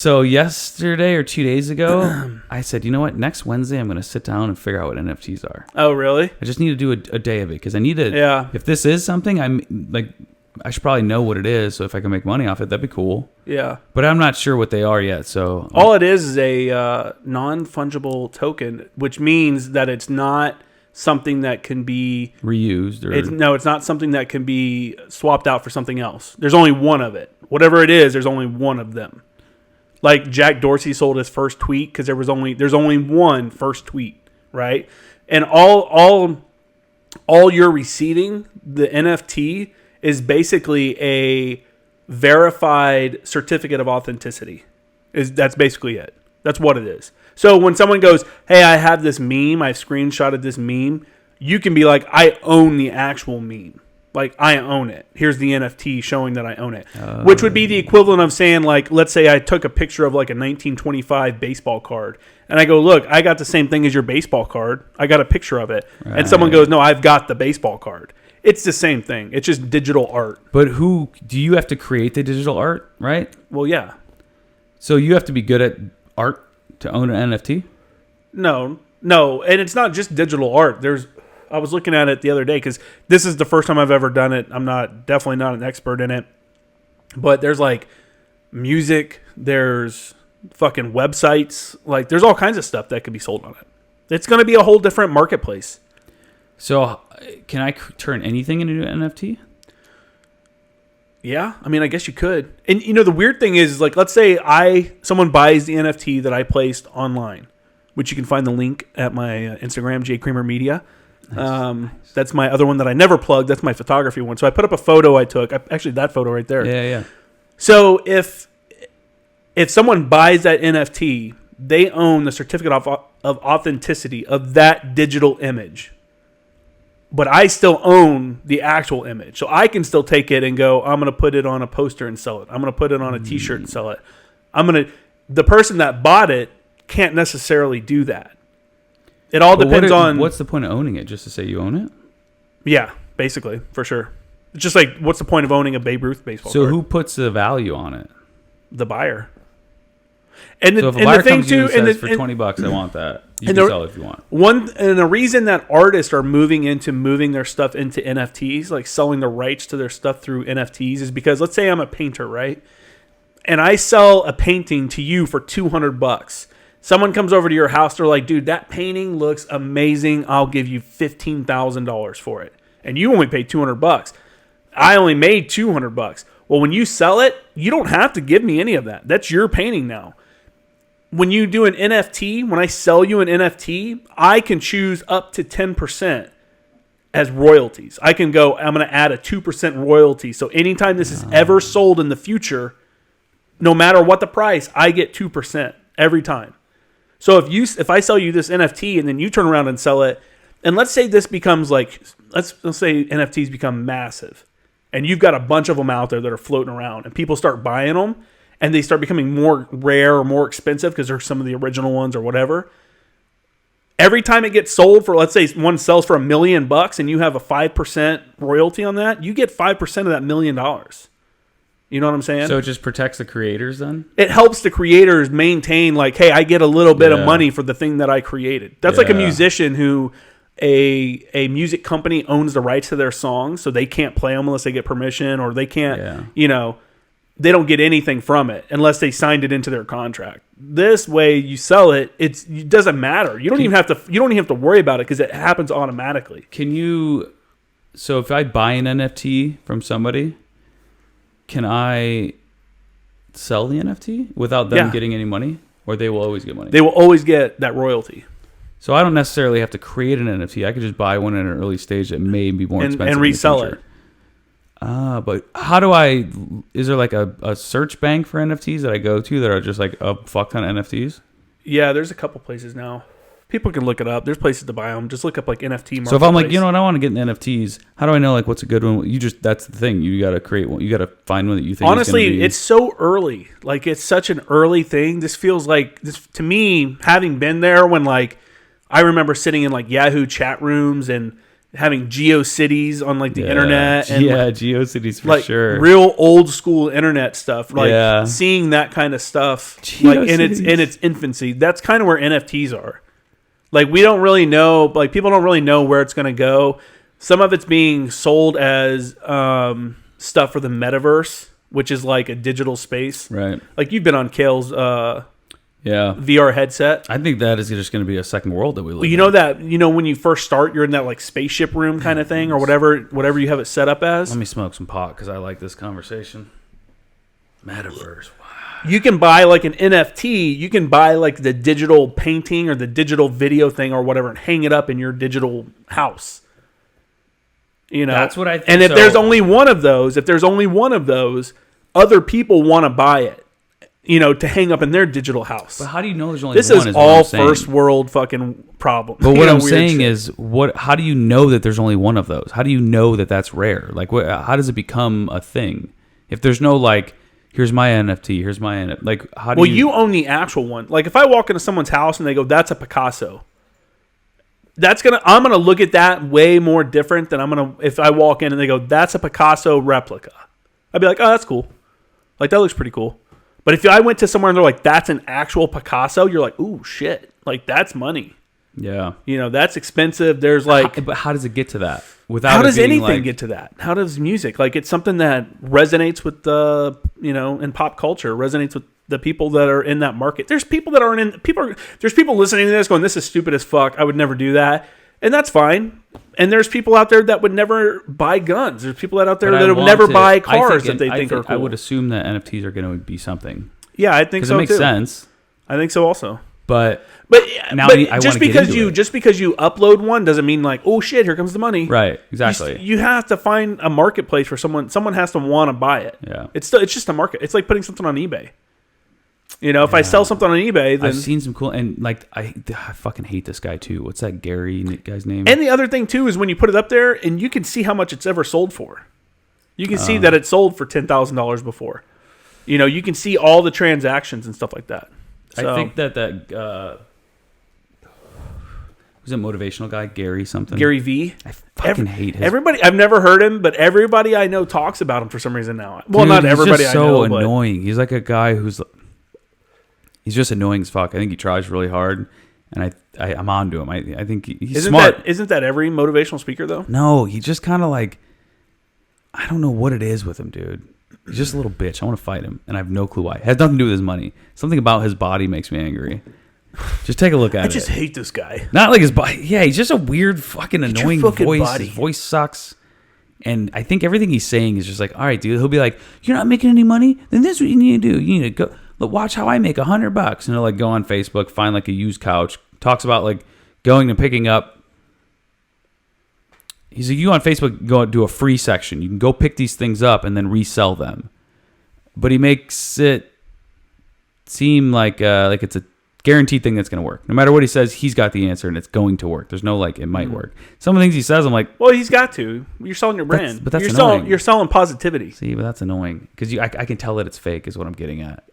So yesterday or 2 days ago, I said, you know what? Next Wednesday, I'm going to sit down and figure out what NFTs are. Oh, really? I just need to do a day of it because I need to. Yeah. If this is something, I should probably know what it is. So if I can make money off it, that'd be cool. Yeah. But I'm not sure what they are yet. So all it is a non-fungible token, which means that it's not something that can be reused. It's not something that can be swapped out for something else. There's only one of it. Whatever it is, there's only one of them. Like Jack Dorsey sold his first tweet because there's only one first tweet, right? And all you're receiving, the NFT, is basically a verified certificate of authenticity. That's basically it. That's what it is. So when someone goes, hey, I have this meme, I've screenshotted this meme, you can be like, I own the actual meme. Like, I own it. Here's the NFT showing that I own it. Which would be the equivalent of saying, like, let's say I took a picture of, like, a 1925 baseball card. And I go, look, I got the same thing as your baseball card. I got a picture of it. Right. And someone goes, no, I've got the baseball card. It's the same thing. It's just digital art. But do you have to create the digital art, right? Well, yeah. So you have to be good at art to own an NFT? No. And it's not just digital art. I was looking at it the other day because this is the first time I've ever done it. I'm definitely not an expert in it. But there's like music, there's fucking websites, like there's all kinds of stuff that could be sold on it. It's going to be a whole different marketplace. So can I turn anything into an NFT? Yeah, I mean, I guess you could. And you know, the weird thing is, like, let's say someone buys the NFT that I placed online, which you can find the link at my Instagram, jcreamermedia. Nice. That's my other one that I never plugged. That's my photography one. So I put up a photo I took. Actually, that photo right there. Yeah. So if someone buys that NFT, they own the certificate of authenticity of that digital image. But I still own the actual image. So I can still take it and go, I'm going to put it on a poster and sell it. I'm going to put it on a t-shirt and sell it. The person that bought it can't necessarily do that. It all depends on... What's the point of owning it? Just to say you own it? Yeah, basically, for sure. It's just like, what's the point of owning a Babe Ruth baseball card? So who puts the value on it? The buyer. And so if a buyer comes to you and says, for $20, I want that, you can sell it if you want. And the reason that artists are moving their stuff into NFTs, like selling the rights to their stuff through NFTs, is because, let's say I'm a painter, right? And I sell a painting to you for $200. Someone comes over to your house, they're like, dude, that painting looks amazing. I'll give you $15,000 for it. And you only paid $200. I only made $200. Well, when you sell it, you don't have to give me any of that. That's your painting now. When you do an NFT, when I sell you an NFT, I can choose up to 10% as royalties. I can go, I'm going to add a 2% royalty. So anytime this is ever sold in the future, no matter what the price, I get 2% every time. So if I sell you this NFT and then you turn around and sell it, and let's say this becomes like, let's say NFTs become massive, and you've got a bunch of them out there that are floating around, and people start buying them, and they start becoming more rare or more expensive because they're some of the original ones or whatever. Every time it gets sold for, let's say one sells for $1 million and you have a 5% royalty on that, you get 5% of that $1 million. You know what I'm saying? So it just protects the creators then? It helps the creators maintain, like, hey, I get a little bit of money for the thing that I created. That's like a musician who a music company owns the rights to their songs, so they can't play them unless they get permission, or they can't, they don't get anything from it unless they signed it into their contract. This way, you sell it, it doesn't matter. You don't even have to worry about it because it happens automatically. So if I buy an NFT from somebody, can I sell the NFT without them getting any money? Or they will always get money? They will always get that royalty. So I don't necessarily have to create an NFT. I could just buy one at an early stage that may be more expensive and resell it. But how is there like a search bank for NFTs that I go to that are just like a fuck ton of NFTs? Yeah, there's a couple places now. People can look it up. There's places to buy them. Just look up like NFT marketplace. So if I'm like, you know what, I want to get in NFTs, how do I know like what's a good one? That's the thing. You got to create one. You got to find one that you think honestly, is gonna be... it's so early. Like, it's such an early thing. This feels like, to me, having been there when, like, I remember sitting in like Yahoo chat rooms and having GeoCities on like the internet, and GeoCities for like sure. real old school internet stuff. Like seeing that kind of stuff, like in its infancy. That's kind of where NFTs are. Like we don't really know. Like people don't really know where it's going to go. Some of it's being sold as stuff for the Metaverse, which is like a digital space. Right. Like you've been on Kale's VR headset. I think that is just going to be a second world that we live in. You know when you first start, you're in that like spaceship room kind of thing, or whatever you have it set up as. Let me smoke some pot because I like this conversation. Metaverse. Wow. You can buy like an NFT. You can buy like the digital painting or the digital video thing or whatever, and hang it up in your digital house. You know, that's what I think. And if there's only one of those, other people want to buy it. You know, to hang up in their digital house. But how do you know there's only this one? This is all first world fucking problem. But what I'm saying is, how do you know that there's only one of those? How do you know that that's rare? Like, how does it become a thing? If there's no like, here's my NFT, here's my NFT. Like, how do you own the actual one. Like, if I walk into someone's house and they go, "That's a Picasso," I'm gonna look at that way more different than if I walk in and they go, "That's a Picasso replica." I'd be like, "Oh, that's cool. Like, that looks pretty cool." But if I went to somewhere and they're like, "That's an actual Picasso," you're like, "Ooh, shit. Like, that's money." Yeah. You know, that's expensive. There's like... But how does it get to that? How does anything get to that? How does music? Like, it's something that resonates with the, in pop culture, resonates with the people that are in that market. There's people that aren't in... There's people listening to this going, "This is stupid as fuck. I would never do that." And that's fine. And there's people out there that would never buy guns. There's people out there that would never buy cars that they think are cool. I would assume that NFTs are going to be something. Yeah, I think so too. Because it makes sense. I think so also. But just because you upload one doesn't mean like, "Oh shit, here comes the money." Right, exactly. You have to find a marketplace where someone has to want to buy it. Yeah. It's just a market. It's like putting something on eBay. If I sell something on eBay, then... I've seen some cool... And, like, I fucking hate this guy, too. What's that Gary guy's name? And the other thing, too, is when you put it up there, and you can see how much it's ever sold for. You can see that it sold for $10,000 before. You can see all the transactions and stuff like that. So, I think that who's a motivational guy? Gary something? Gary V? I fucking hate his... Everybody... I've never heard him, but everybody I know talks about him for some reason now. Well, Dude, not everybody I know, so annoying. He's like a guy who's... He's just annoying as fuck. I think he tries really hard, and I'm on to him. I think he's smart. Isn't that every motivational speaker, though? No, he just kind of like... I don't know what it is with him, dude. He's just a little bitch. I want to fight him, and I have no clue why. It has nothing to do with his money. Something about his body makes me angry. Just take a look at it. I just hate this guy. Not like his body. Yeah, he's just a weird fucking annoying voice. Body. His voice sucks. And I think everything he's saying is just like, all right, dude. He'll be like, "You're not making any money? Then this is what you need to do. You need to go... Look, watch how I make $100." And he'll like go on Facebook, find like a used couch, talks about like going and picking up. He's like, you on Facebook go do a free section. You can go pick these things up and then resell them. But he makes it seem like it's a guaranteed thing that's going to work. No matter what he says, he's got the answer and it's going to work. There's no like it might work. Some of the things he says, I'm like, well, he's got to. You're selling your brand, but that's annoying. You're selling positivity. See, but that's annoying because I can tell that it's fake. Is what I'm getting at.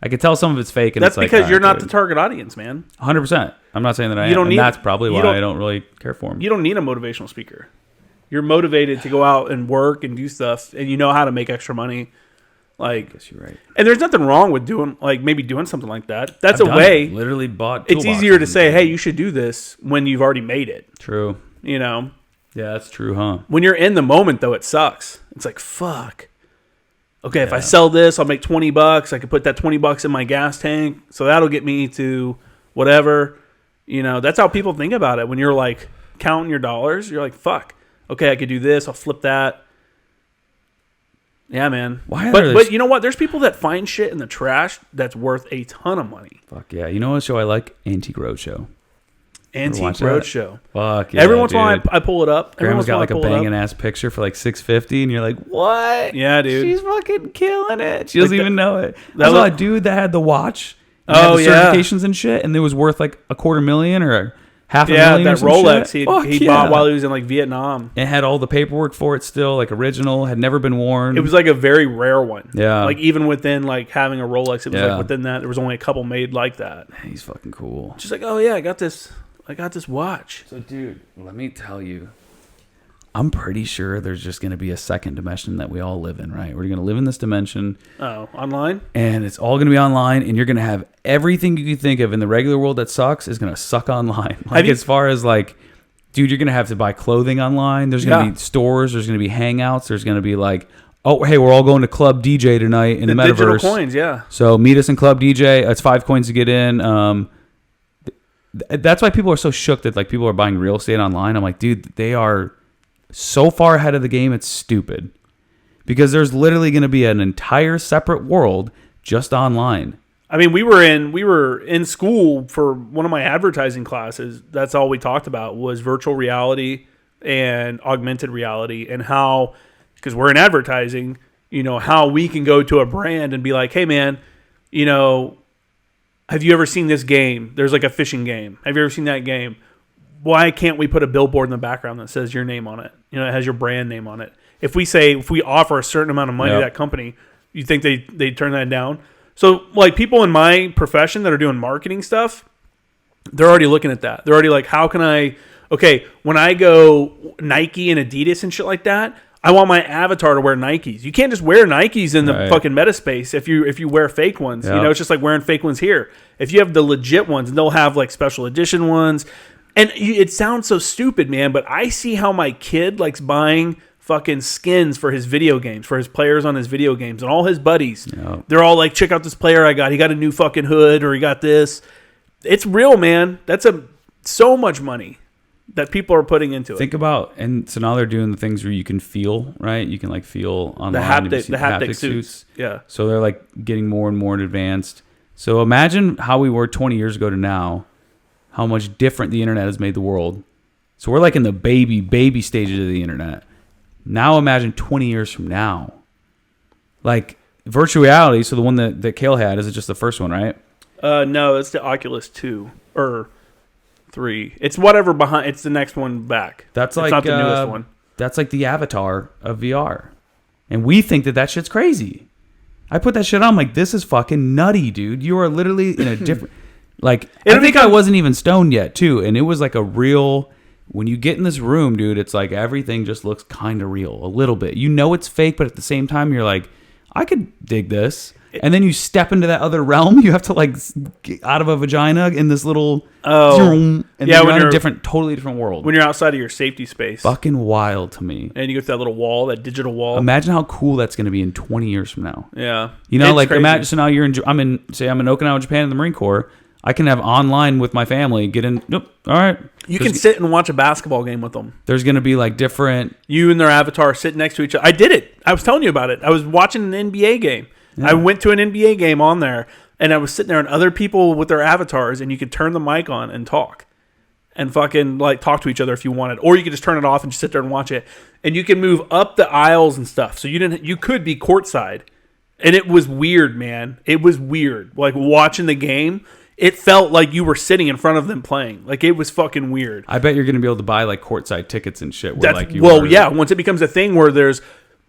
I can tell some of it's fake, and that's it's like, because you're not the target audience, man. 100%. I'm not saying that I am. And that's probably why I don't really care for him. You don't need a motivational speaker. You're motivated to go out and work and do stuff, and you know how to make extra money. Like, I guess you're right. And there's nothing wrong with doing something like that. That's a way. Literally bought. It's easier to say, "Hey, you should do this" when you've already made it. True. Yeah, that's true, huh? When you're in the moment, though, it sucks. It's like, fuck. Okay, if I sell this, I'll make $20. I could put that $20 in my gas tank, so that'll get me to whatever. That's how people think about it. When you're like counting your dollars, you're like, fuck. Okay, I could do this. I'll flip that. Yeah, man. But you know what? There's people that find shit in the trash that's worth a ton of money. Fuck yeah. You know what show I like? Antique Roadshow. Antique Roadshow. Fuck yeah. Every once in a while I pull it up. Grandma's got like a banging ass picture for like $650, and you're like, what? Yeah, dude. She's fucking killing it. She doesn't even know it. I saw a dude that had the watch. And had the certifications and shit, and it was worth like $250,000 or $500,000. Yeah, that Rolex he bought while he was in like Vietnam. It had all the paperwork for it still, like original, had never been worn. It was like a very rare one. Yeah. Like even within like having a Rolex, it was like within that, there was only a couple made like that. He's fucking cool. Just like, oh yeah, I got this watch. So dude, let me tell you, I'm pretty sure there's just going to be a second dimension that we all live in, right? We're going to live in this dimension. Oh, online? And it's all going to be online, and you're going to have everything you can think of in the regular world that sucks is going to suck online. Like, as far as, like, dude, you're going to have to buy clothing online. There's going to be stores. There's going to be hangouts. There's going to be, like, oh, hey, we're all going to Club DJ tonight in the Metaverse. Digital coins, yeah. So meet us in Club DJ. It's 5 coins to get in. That's why people are so shook that, like, people are buying real estate online. I'm like, dude, they are so far ahead of the game, it's stupid. Because there's literally going to be an entire separate world just online. I mean, we were in school for one of my advertising classes. That's all we talked about was virtual reality and augmented reality, and how, because we're in advertising, you know, how we can go to a brand and be like, hey man, you know, have you ever seen this game? There's like a fishing game. Have you ever seen that game? Why can't we put a billboard in the background that says your name on it? You know, it has your brand name on it. If we offer a certain amount of money to that company, you think they turn that down? So, like, people in my profession that are doing marketing stuff, they're already looking at that. They're already like, how can I, okay, when I go Nike and Adidas and shit like that, I want my avatar to wear Nikes. You can't just wear Nikes in the fucking Metaspace if you wear fake ones. You know, it's just like wearing fake ones here. If you have the legit ones, and they'll have like special edition ones. And it sounds so stupid, man, but I see how my kid likes buying fucking skins for his video games, for his players on his video games, and all his buddies. Yep. They're all like, check out this player I got. He got a new fucking hood, or he got this. It's real, man. That's so much money that people are putting into it. Think about, and so now they're doing the things where you can feel, right? You can like feel online. The haptic suits. Yeah. So they're like getting more and more advanced. So imagine how we were 20 years ago to now. How much different the internet has made the world. So we're like in the baby stages of the internet. Now imagine 20 years from now. Like virtual reality, so the one that Kale had, is it just the first one, right? No, it's the Oculus 2 or 3. It's whatever behind. It's the next one back. That's like, it's not the newest one. That's like the avatar of VR. And we think that shit's crazy. I put that shit on, I'm like, this is fucking nutty, dude. You are literally in a different... Like, I think I wasn't even stoned yet, too. And it was like a real... When you get in this room, dude, it's like everything just looks kind of real. A little bit. You know it's fake, but at the same time, you're like, I could dig this. And then you step into that other realm. You have to, like, get out of a vagina in this little... and then you're in a totally different world. When you're outside of your safety space. Fucking wild to me. And you get that little wall, that digital wall. Imagine how cool that's going to be in 20 years from now. Yeah. You know, like, crazy. Imagine, so now I'm in Okinawa, Japan, in the Marine Corps. I can have online with my family, get in. Nope. All right. You can sit and watch a basketball game with them. There's going to be like different. You and their avatar sitting next to each other. I did it. I was telling you about it. I was watching an NBA game. Yeah. I went to an NBA game on there, and I was sitting there, and other people with their avatars, and you could turn the mic on and talk. And fucking like talk to each other if you wanted. Or you could just turn it off and just sit there and watch it. And you can move up the aisles and stuff. So you could be courtside. And it was weird, man. It was weird. Like watching the game. It felt like you were sitting in front of them playing. Like, it was fucking weird. I bet you're going to be able to buy, like, courtside tickets and shit. Yeah. Once it becomes a thing where there's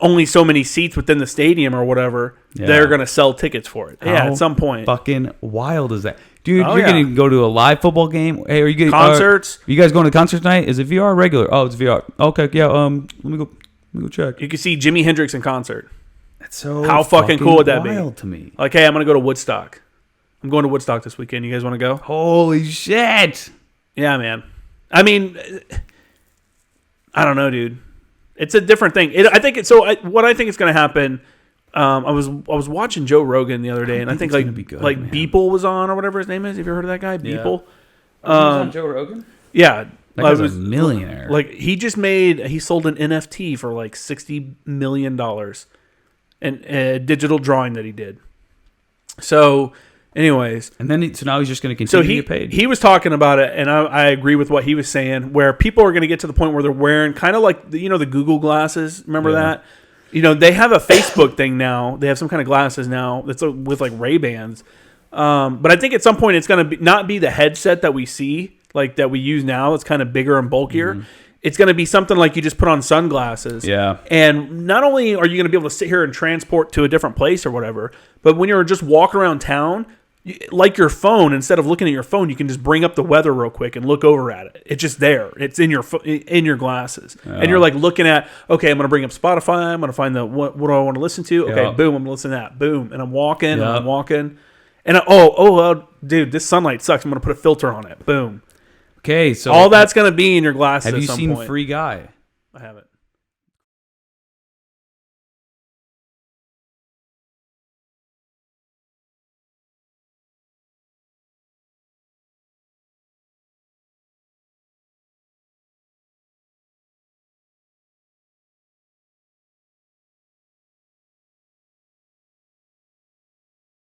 only so many seats within the stadium or whatever, they're going to sell tickets for it. At some point. Fucking wild is that? Dude, you're going to go to a live football game? Hey, are you getting concerts? Are you guys going to the concert tonight? Is it VR or regular? Oh, it's VR. Okay, yeah, let me go check. You can see Jimi Hendrix in concert. That's so How fucking cool would that be? Wild to me. Like, hey, I'm going to go to Woodstock. I'm going to Woodstock this weekend. You guys want to go? Holy shit. Yeah, man. I mean, I don't know, dude. It's a different thing. What I think is going to happen, I was watching Joe Rogan the other day, and I think Beeple was on, or whatever his name is. Have you heard of that guy? Beeple? He was on Joe Rogan? Yeah. That guy's a millionaire. Like, he sold an NFT for like $60 million. And a digital drawing that he did. So... Anyways, and then so now he's just going to continue to get paid. He was talking about it, and I agree with what he was saying. Where people are going to get to the point where they're wearing kind of like the Google glasses. Remember that? They have a Facebook thing now. They have some kind of glasses now that's with like Ray-Bans. But I think at some point it's going to not be the headset that we see, like that we use now. It's kind of bigger and bulkier. Mm-hmm. It's going to be something like you just put on sunglasses. Yeah. And not only are you going to be able to sit here and transport to a different place or whatever, but when you're just walking around town. like your phone, instead of looking at your phone, you can just bring up the weather real quick and look over at it. It's just there. It's in your glasses, and you're like looking at. Okay, I'm gonna bring up Spotify. I'm gonna find what do I want to listen to. Okay, boom, I'm gonna listen to that. Boom, and I'm walking, and I'm walking, and dude, this sunlight sucks. I'm gonna put a filter on it. Boom. Okay, so all that's gonna be in your glasses. Have you at some seen point. Free Guy? I haven't.